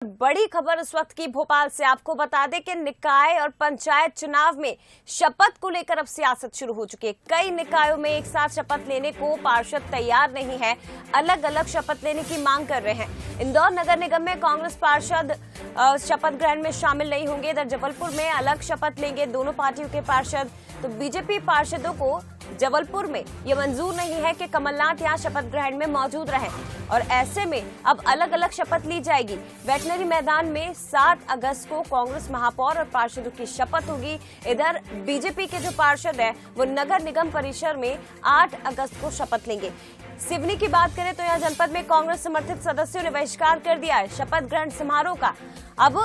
बड़ी खबर इस वक्त की भोपाल से। आपको बता दें कि निकाय और पंचायत चुनाव में शपथ को लेकर अब सियासत शुरू हो चुकी है। कई निकायों में एक साथ शपथ लेने को पार्षद तैयार नहीं है, अलग अलग शपथ लेने की मांग कर रहे हैं। इंदौर नगर निगम में कांग्रेस पार्षद शपथ ग्रहण में शामिल नहीं होंगे। इधर जबलपुर में अलग शपथ लेंगे दोनों पार्टियों के पार्षद। तो बीजेपी पार्षदों को जबलपुर में ये मंजूर नहीं है कि कमलनाथ यहां शपथ ग्रहण में मौजूद रहें और ऐसे में अब अलग अलग शपथ ली जाएगी। वेटनरी मैदान में 7 अगस्त को कांग्रेस महापौर और पार्षदों की शपथ होगी। इधर बीजेपी के जो पार्षद है वो नगर निगम परिसर में 8 अगस्त को शपथ लेंगे। सिवनी की बात करें तो यहाँ जनपद में कांग्रेस समर्थित सदस्यों ने बहिष्कार कर दिया है शपथ ग्रहण समारोह का। अब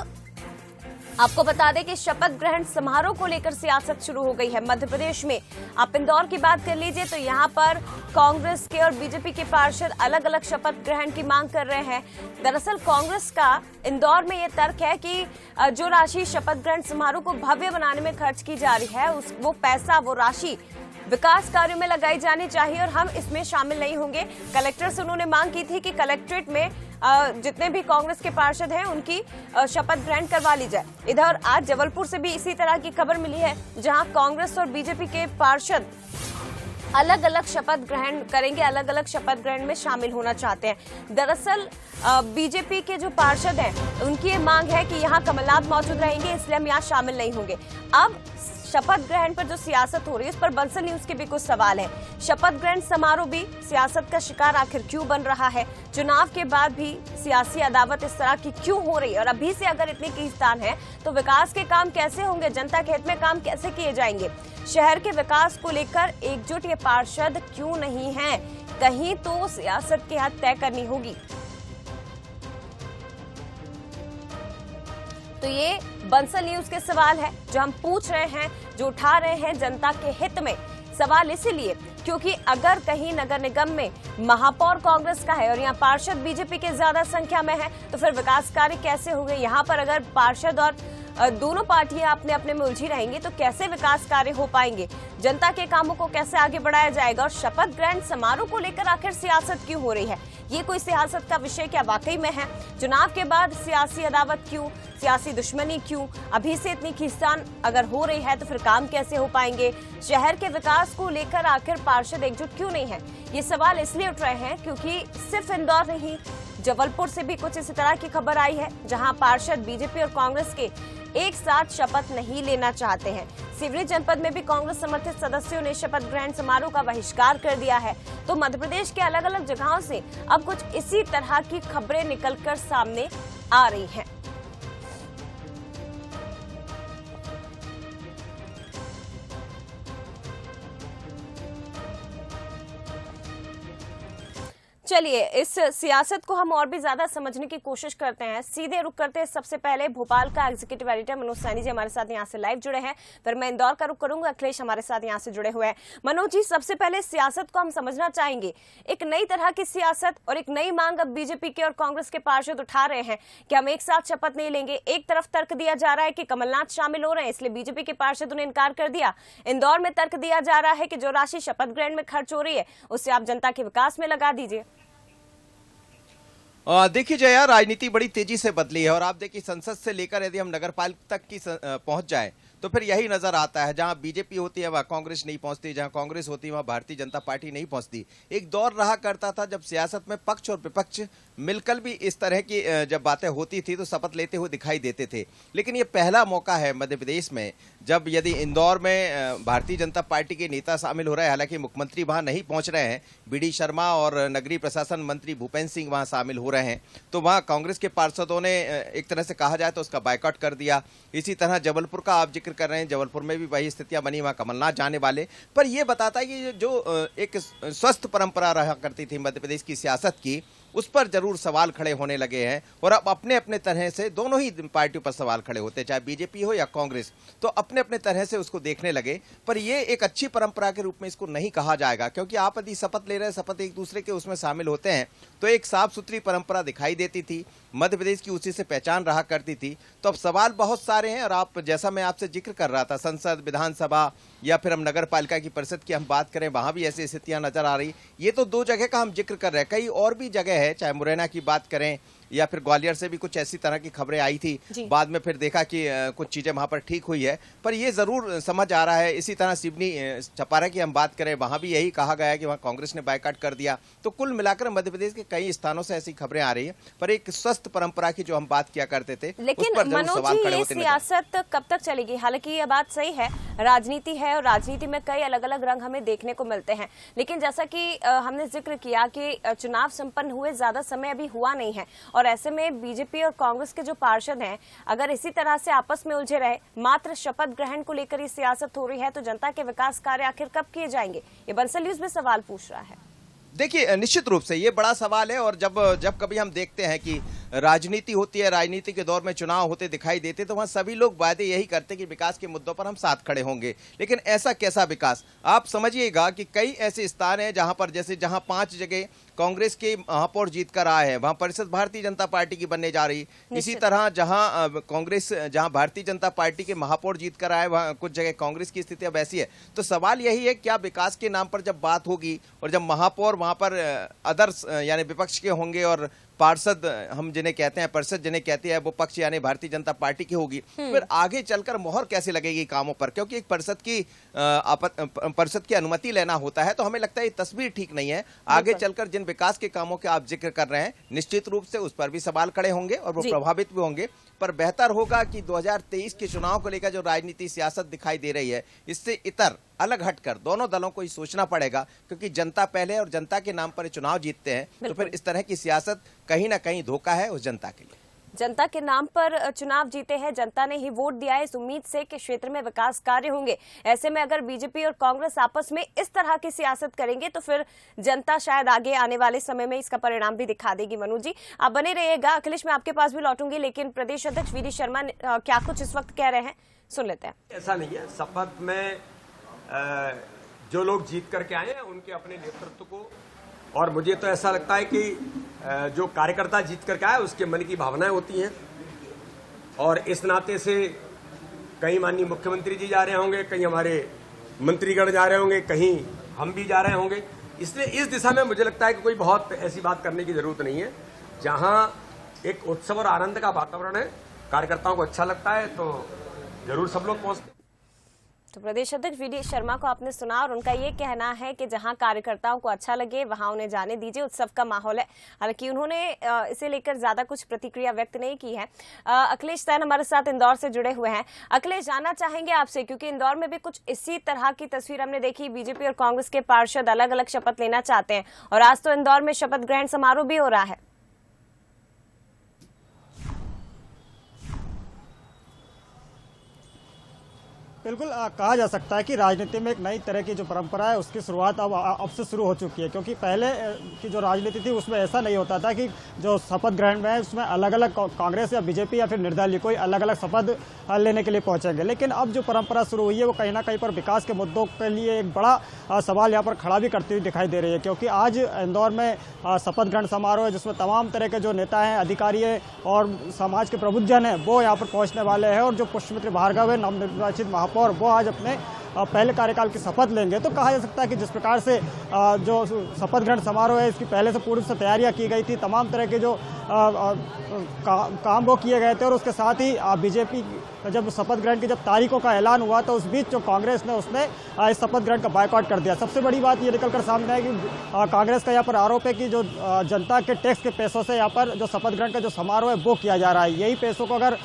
आपको बता दें कि शपथ ग्रहण समारोह को लेकर सियासत शुरू हो गई है मध्य प्रदेश में। आप इंदौर की बात कर लीजिए तो यहाँ पर कांग्रेस के और बीजेपी के पार्षद अलग अलग शपथ ग्रहण की मांग कर रहे हैं। दरअसल कांग्रेस का इंदौर में ये तर्क है कि जो राशि शपथ ग्रहण समारोह को भव्य बनाने में खर्च की जा रही है वो पैसा, वो राशि विकास कार्यों में लगाई जानी चाहिए और हम इसमें शामिल नहीं होंगे। कलेक्टर से उन्होंने मांग की थी कि कलेक्ट्रेट में जितने भी कांग्रेस के पार्षद हैं उनकी शपथ ग्रहण करवा ली जाए। इधर आज जबलपुर से भी इसी तरह की खबर मिली है जहां कांग्रेस और बीजेपी के पार्षद अलग अलग शपथ ग्रहण करेंगे, अलग अलग शपथ ग्रहण में शामिल होना चाहते हैं। दरअसल बीजेपी के जो पार्षद हैं उनकी ये मांग है कि यहाँ कमलनाथ मौजूद रहेंगे, इसलिए हम यहाँ शामिल नहीं होंगे। अब शपथ ग्रहण पर जो सियासत हो रही है उस पर बंसल न्यूज के भी कुछ सवाल है। शपथ ग्रहण समारोह भी सियासत का शिकार आखिर क्यों बन रहा है? चुनाव के बाद भी सियासी अदावत इस तरह की क्यों हो रही है? और अभी से अगर इतनी खींचतान है तो विकास के काम कैसे होंगे? जनता के हित में काम कैसे किए जाएंगे? शहर के विकास को लेकर एकजुट ये पार्षद क्यों नहीं है? कहीं तो सियासत की हद तय करनी होगी। तो ये बंसल न्यूज के सवाल है जो हम पूछ रहे हैं, जो उठा रहे हैं जनता के हित में। सवाल इसीलिए क्योंकि अगर कहीं नगर निगम में महापौर कांग्रेस का है और यहाँ पार्षद बीजेपी के ज्यादा संख्या में है तो फिर विकास कार्य कैसे होंगे? यहाँ पर अगर पार्षद और दोनों पार्टियां अपने अपने में उलझी रहेंगी तो कैसे विकास कार्य हो पाएंगे? जनता के कामों को कैसे आगे बढ़ाया जाएगा? और शपथ ग्रहण समारोह को लेकर आखिर सियासत क्यों हो रही है? ये कोई सियासत का विषय क्या वाकई में है? चुनाव के बाद सियासी अदावत क्यों, सियासी दुश्मनी क्यों? अभी से इतनी खींचतान अगर हो रही है तो फिर काम कैसे हो पाएंगे? शहर के विकास को लेकर आखिर पार्षद एकजुट क्यों नहीं है? ये सवाल इसलिए उठ रहे हैं क्योंकि सिर्फ इंदौर नहीं, जबलपुर से भी कुछ इसी तरह की खबर आई है जहां पार्षद बीजेपी और कांग्रेस के एक साथ शपथ नहीं लेना चाहते हैं। सिवनी जनपद में भी कांग्रेस समर्थित सदस्यों ने शपथ ग्रहण समारोह का बहिष्कार कर दिया है। तो मध्य प्रदेश के अलग अलग जगहों से अब कुछ इसी तरह की खबरें निकलकर सामने आ रही हैं। चलिए इस सियासत को हम और भी ज्यादा समझने की कोशिश करते हैं। सीधे रुख करते हैं सबसे पहले भोपाल का एग्जीक्यूटिव एडिटर मनोज सैनी जी हमारे साथ यहाँ से लाइव जुड़े हैं। फिर मैं इंदौर का रुख करूंगा, अखिलेश हमारे साथ यहाँ से जुड़े हुए हैं। मनोज जी, सबसे पहले सियासत को हम समझना चाहेंगे। एक नई तरह की सियासत और एक नई मांग अब बीजेपी के और कांग्रेस के पार्षद उठा रहे हैं कि हम एक साथ शपथ नहीं लेंगे। एक तरफ तर्क दिया जा रहा है कि कमलनाथ शामिल हो रहे हैं इसलिए बीजेपी के पार्षदों ने इनकार कर दिया। इंदौर में तर्क दिया जा रहा है कि जो राशि शपथ ग्रहण में खर्च हो रही है उससे आप जनता के विकास में लगा दीजिए। देखिए जया, राजनीति बड़ी तेजी से बदली है और आप देखिए संसद से लेकर यदि हम नगरपालिका तक की पहुंच जाए तो फिर यही नजर आता है। जहां बीजेपी होती है वहां कांग्रेस नहीं पहुंचती, जहां कांग्रेस होती है वहां भारतीय जनता पार्टी नहीं पहुंचती। एक दौर रहा करता था जब सियासत में पक्ष और विपक्ष मिलकर भी इस तरह की जब बातें होती थी तो शपथ लेते हुए दिखाई देते थे। लेकिन ये पहला मौका है मध्य प्रदेश में जब यदि इंदौर में भारतीय जनता पार्टी के नेता शामिल हो रहे हैं। हालांकि मुख्यमंत्री वहां नहीं पहुंच रहे हैं, बीडी शर्मा और नगरीय प्रशासन मंत्री भूपेंद्र सिंह वहां शामिल हो रहे हैं, तो वहां कांग्रेस के पार्षदों ने एक तरह से कहा जाए तो उसका बायकॉट कर दिया। इसी तरह जबलपुर का आप जिक्र कर रहे हैं, जबलपुर में भी वही स्थितियां बनी, वहां कमलनाथ जाने वाले। पर यह बताता है कि जो एक स्वस्थ परंपरा रहा करती थी मध्य प्रदेश की सियासत की, उस पर जरूर सवाल खड़े होने लगे हैं। और अब अपने अपने तरह से दोनों ही पार्टियों पर सवाल खड़े होते हैं, चाहे बीजेपी हो या कांग्रेस, तो अपने अपने तरह से उसको देखने लगे। पर ये एक अच्छी परंपरा के रूप में इसको नहीं कहा जाएगा, क्योंकि आप यदि शपथ ले रहे हैं, शपथ एक दूसरे के उसमें शामिल होते हैं तो एक साफ सुथरी परंपरा दिखाई देती थी, मध्य प्रदेश की उसी से पहचान रहा करती थी। तो अब सवाल बहुत सारे हैं और आप जैसा मैं आपसे जिक्र कर रहा था, संसद, विधानसभा या फिर हम नगर पालिका की परिषद की हम बात करें, वहां भी ऐसी स्थितियां नजर आ रही। ये तो 2 जगह का हम जिक्र कर रहे हैं, कई और भी जगह है, चाहे मुरैना की बात करें या फिर ग्वालियर से भी कुछ ऐसी तरह की खबरें आई थी। बाद में फिर देखा कि कुछ चीजें वहां पर ठीक हुई है, पर ये जरूर समझ आ रहा है। इसी तरह सिवनी चपारा की हम बात करें, वहां भी यही कहा गया है कि वहां कांग्रेस ने बायकॉट कर दिया। तो कुल मिलाकर मध्य प्रदेश के कई स्थानों से ऐसी खबरें आ रही है, पर एक स्वस्थ परंपरा की जो हम बात किया करते थे, लेकिन मनोज जी ये सियासत कब तक चलेगी? हालांकि ये बात सही है, राजनीति है और राजनीति में कई अलग अलग रंग हमें देखने को मिलते हैं, लेकिन जैसा कि हमने जिक्र किया कि चुनाव संपन्न हुए ज्यादा समय अभी हुआ नहीं है, और ऐसे में बीजेपी और कांग्रेस के जो पार्षद हैं अगर इसी तरह से आपस में उलझे रहे, मात्र शपथ ग्रहण को लेकर ये सियासत हो रही है, तो जनता के विकास कार्य आखिर कब किए जाएंगे? ये बंसल न्यूज में सवाल पूछ रहा है। देखिए, निश्चित रूप से ये बड़ा सवाल है, और जब कभी हम देखते हैं कि राजनीति होती है, राजनीति के दौर में चुनाव होते दिखाई देते, तो वहां सभी लोग वादे यही करते कि विकास के मुद्दों पर हम साथ खड़े होंगे। लेकिन ऐसा कैसा विकास? आप समझिएगा कि कई ऐसे स्थान हैं जहां पर, जैसे जहां 5 जगह कांग्रेस के महापौर जीत कर आए हैं, वहां परिषद भारतीय जनता पार्टी की बनने जा रही। इसी तरह जहां भारतीय जनता पार्टी के महापौर जीत कर आए, वहां कुछ जगह कांग्रेस की स्थिति अब ऐसी है। तो सवाल यही है, क्या विकास के नाम पर जब बात होगी और जब महापौर वहां पर अदर्स यानी विपक्ष के होंगे और पार्षद हम जिन्हें कहते हैं, परिषद जिन्हें कहते हैं, वो पक्ष यानी भारतीय जनता पार्टी की होगी, फिर आगे चलकर मोहर कैसे लगेगी कामों पर? क्योंकि एक परिषद की अनुमति लेना होता है, तो हमें लगता है ये तस्वीर ठीक नहीं है। आगे चलकर जिन विकास के कामों के आप जिक्र कर रहे हैं, निश्चित रूप से उस पर भी सवाल खड़े होंगे और वो प्रभावित भी होंगे। पर बेहतर होगा कि 2023 के चुनाव को लेकर जो राजनीति सियासत दिखाई दे रही है, इससे इतर अलग हटकर दोनों दलों को ही सोचना पड़ेगा, क्योंकि जनता पहले और जनता के नाम पर चुनाव जीतते हैं, तो फिर इस तरह की सियासत कहीं ना कहीं धोखा है उस जनता के लिए। जनता के नाम पर चुनाव जीते हैं, जनता ने ही वोट दिया है इस उम्मीद से कि क्षेत्र में विकास कार्य होंगे। ऐसे में अगर बीजेपी और कांग्रेस आपस में इस तरह की सियासत करेंगे तो फिर जनता शायद आगे आने वाले समय में इसका परिणाम भी दिखा देगी। मनोज जी आप बने रहिएगा। अखिलेश, मैं आपके पास भी लौटूंगी, लेकिन प्रदेश अध्यक्ष वीडी शर्मा क्या कुछ इस वक्त कह रहे हैं, सुन लेते हैं। ऐसा नहीं है, शपथ में जो लोग जीत करके आए हैं उनके अपने नेतृत्व को, और मुझे तो ऐसा लगता है कि जो कार्यकर्ता जीत करके आए उसके मन की भावनाएं होती हैं, और इस नाते से कहीं माननीय मुख्यमंत्री जी जा रहे होंगे, कहीं हमारे मंत्रीगण जा रहे होंगे, कहीं हम भी जा रहे होंगे। इसलिए इस दिशा में मुझे लगता है कि कोई बहुत ऐसी बात करने की जरूरत नहीं है। जहां एक उत्सव और आनंद का वातावरण है, कार्यकर्ताओं को अच्छा लगता है, तो जरूर सब लोग पहुंचते। तो प्रदेश अध्यक्ष वीडी शर्मा को आपने सुना, और उनका ये कहना है कि जहां कार्यकर्ताओं को अच्छा लगे वहां उन्हें जाने दीजिए, उत्सव का माहौल है। हालांकि उन्होंने इसे लेकर ज्यादा कुछ प्रतिक्रिया व्यक्त नहीं की है। अखिलेश सैन हमारे साथ इंदौर से जुड़े हुए हैं। अखिलेश, जानना चाहेंगे आपसे, क्योंकि इंदौर में भी कुछ इसी तरह की तस्वीर हमने देखी, बीजेपी और कांग्रेस के पार्षद अलग अलग शपथ लेना चाहते हैं, और आज तो इंदौर में शपथ ग्रहण समारोह भी हो रहा है। बिल्कुल कहा जा सकता है कि राजनीति में एक नई तरह की जो परंपरा है उसकी शुरुआत अब से शुरू हो चुकी है, क्योंकि पहले की जो राजनीति थी उसमें ऐसा नहीं होता था कि जो शपथ ग्रहण में है उसमें अलग अलग कांग्रेस या बीजेपी या फिर निर्दलीय कोई अलग अलग शपथ लेने के लिए पहुंचेंगे। लेकिन अब जो परंपरा शुरू हुई है वो कहीं ना कहीं पर विकास के मुद्दों के लिए एक बड़ा सवाल यहाँ पर खड़ा भी करती हुई दिखाई दे रही है, क्योंकि आज इंदौर में शपथ ग्रहण समारोह है जिसमें तमाम तरह के जो नेता हैं, अधिकारी हैं और समाज के प्रबुद्धजन हैं वो यहाँ पर पहुँचने वाले हैं, और जो पुष्पमित्र भार्गव है नवनिर्वाचित महापौर, और वो आज अपने पहले कार्यकाल की शपथ लेंगे। तो कहा जा सकता है कि जिस प्रकार से जो शपथ ग्रहण समारोह है इसकी पहले से पूर्व से तैयारियां की गई थी, तमाम तरह के जो काम वो किए गए थे, और उसके साथ ही बीजेपी जब शपथ ग्रहण की जब तारीखों का ऐलान हुआ तो उस बीच जो कांग्रेस ने उसने इस शपथ ग्रहण का बायकॉट कर दिया। सबसे बड़ी बात ये निकलकर सामने है कि कांग्रेस का यहाँ पर आरोप है कि जो जनता के टैक्स के पैसों से यहाँ पर जो शपथ ग्रहण का जो समारोह है वो किया जा रहा है। यही पैसों को अगर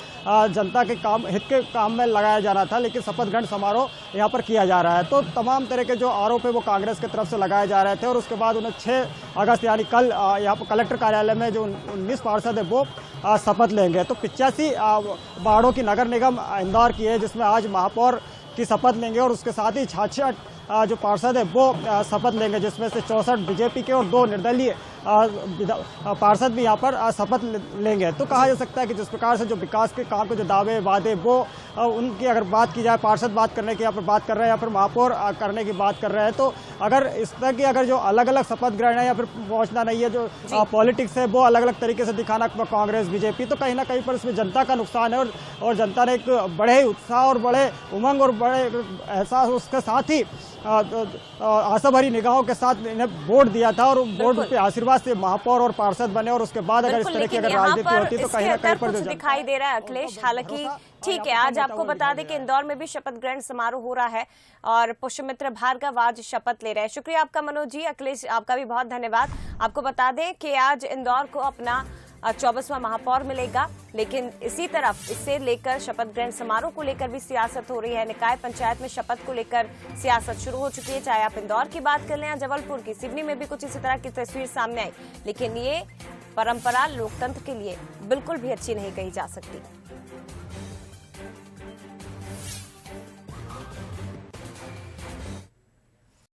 जनता के हित के काम में लगाया जाना था, लेकिन शपथ ग्रहण समारोह यहाँ पर किया जा रहा है। तो तमाम तरह के जो आरोप है वो कांग्रेस की तरफ से लगाए जा रहे थे, और उसके बाद उन्हें 6 अगस्त यानी कल यहाँ पर कलेक्टर कार्यालय में जो 19 पार्षद है वो शपथ लेंगे। तो 85 वार्डों की नगर निगम इंदौर की है जिसमें आज महापौर की शपथ लेंगे, और उसके साथ ही 66 जो पार्षद है वो शपथ लेंगे, जिसमें से 64 बीजेपी के और 2 निर्दलीय पार्षद भी यहाँ पर शपथ लेंगे। तो कहा जा सकता है कि जिस प्रकार से जो विकास के काम के जो दावे वादे वो उनकी अगर बात की जाए, पार्षद बात करने की यहाँ पर बात कर रहे हैं या फिर महापौर करने की बात कर रहे हैं, तो अगर इस तरह की अगर जो अलग अलग शपथ ग्रहण है या फिर पहुंचना नहीं है, जो पॉलिटिक्स है वो अलग अलग तरीके से दिखाना कांग्रेस बीजेपी, तो कहीं ना कहीं पर इसमें जनता का नुकसान है, और जनता ने एक बड़े ही उत्साह और बड़े उमंग और बड़े एहसास उसके साथ ही आशा भरी निगाहों के साथ इन्हें वोट दिया था, और वोट पे आशीर्वाद बाद से महापौर और पार्षद बने और उसके बाद अगर इस तरह की अगर राजनीति होती तो कहीं ना कहीं पर जो दिखाई दे रहा है अखिलेश, हालांकि ठीक है, आज आपको बता दें कि इंदौर में भी शपथ ग्रहण समारोह हो रहा है और पुष्यमित्र भार्गव आज शपथ ले रहे हैं। शुक्रिया आपका मनोज जी। अखिलेश, आपका भी बहुत धन्यवाद। आपको बता दें कि आज इंदौर को अपना 24वां महापौर मिलेगा, लेकिन इसी तरफ इससे लेकर शपथ ग्रहण समारोह को लेकर भी सियासत हो रही है। निकाय पंचायत में शपथ को लेकर सियासत शुरू हो चुकी है, चाहे आप इंदौर की बात कर लें या जबलपुर की। सिवनी में भी कुछ इसी तरह की तस्वीर सामने आई, लेकिन ये परंपरा लोकतंत्र के लिए बिल्कुल भी अच्छी नहीं कही जा सकती।